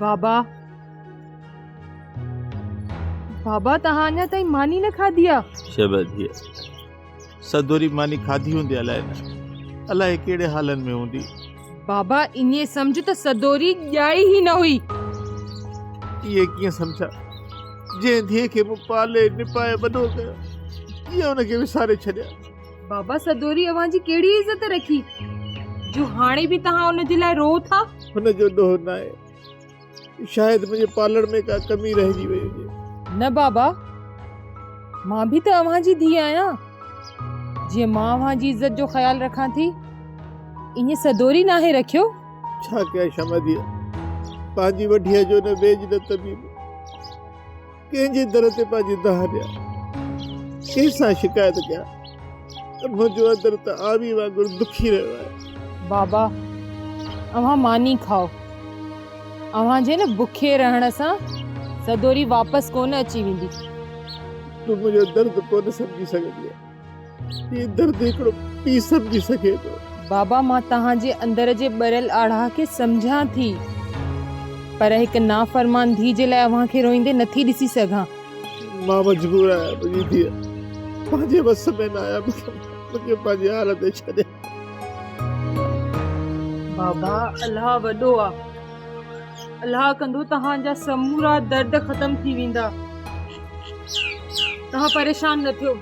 बाबा बाबा तहां अञा ताईं मानी न खाधी आहे? शबधिया सदोरी मानी खाधी हूंदी अलाए न, अलाए कहिड़े हालनि में हूंदी। बाबा इन्हे समझ त सदोरी ॼाई ही न हुई। ये कीअं सम्झा? जंहिं धीअ खे मूं पाले निपाए वॾो कयो, कीअं हुनखे विसारे छॾिया? बाबा सदोरी अवां जी कहिड़ी इज़त रखी जो हाणे बि तहां हुन जे लाइ रो था? हुनजो ॾोह न आहे, शायदि मुंहिंजे पालण में का कमी रहिजी वई हुजे। न बाबा, मां भी त अवां जी धीउ आहियां। जीअं मां अवां जी इज़त जो ख्याल रखां थी, इएं सदोरी नाहे रखियो। छा कयां शमधिया, पंहिंजी वढीअ जो न वेझ न तबीब, कंहिंजे दर ते पंहिंजी दह ॾियां, कंहिंसां शिकायत कयां? मुंहिंजो अंदर त आवी वांगुरु दुखी रहियो आहे। बाबा अवां मानी खाओ, अवां जे न बुखे रहण सां सदोरी वापस कोन अची वेंदी। तूं मुंहिंजो दर्द कोन सम्झी सघंदी आहे, ये दर्द हिकिड़ो पीउ सम्झी सघे थो। बाबा मां तहां जे अंदर जे ॿरियल आढ़ा खे सम्झां थी, पर हिक नाफरमान धी जे लाइ अवां खे रोईंदे नथी ॾिसी सघां। मां मजबूर आहियां, मुंहिंजी धीअ पंहिंजे वस में न आहियां, मूंखे पंहिंजी हालत ते छॾे। बाबा अल्लाह वॾो आहे, अल्लाह कंदो तहांजा समूरा दर्द ख़त्म थी वेंदा। तहां परेशान न थियो।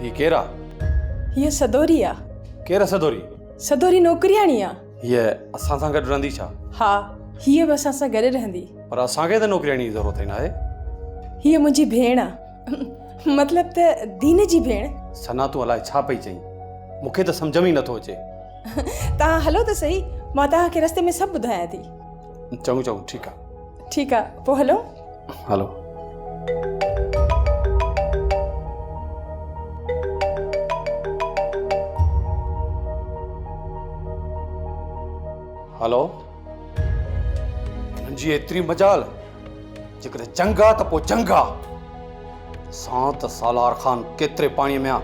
ही केरा? ये सदोरी आ। केरा सदोरी? सदोरी नौकरियाणी आ। ये असां सां गॾु रहंदी छा? हा, हीअ बि असां सां गॾु रहंदी। पर असांखे त नौकरियाणी जी ज़रूरत न आहे। हीअ मुंहिंजी भेण आ, मतलब त दीन जी भेण। सना तूं अलाए छा पई चईं, मूंखे त सम्झ में ई नथो अचे। तव्हां हलो त सही, मां तव्हांखे रस्ते में सभु ॿुधायां थी। चङो चङो, ठीकु आहे। ठीकु आहे, पोइ हलो। हलो। हलो, हिननि जी एतिरी मजाल, जेकॾहिं जंग आहे त पोइ जंग आहे। असां त सालार ख़ान केतिरे पाणीअ में आहे।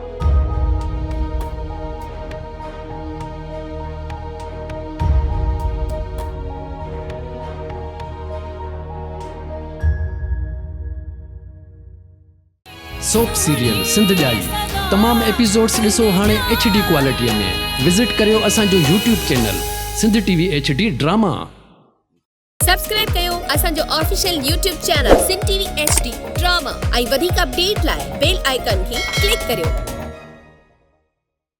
सोप सीरियल सिंध जाई तमाम एपिसोड्स ॾिसो हाणे HD क्वालिटीअ में। विज़िट करियो असांजो YouTube channel Sindh TV HD drama. Subscribe कयो असांजो official YouTube channel Sindh TV HD drama ऐं वधीक अपडेट लाइ बेल आइकन खे क्लिक करियो।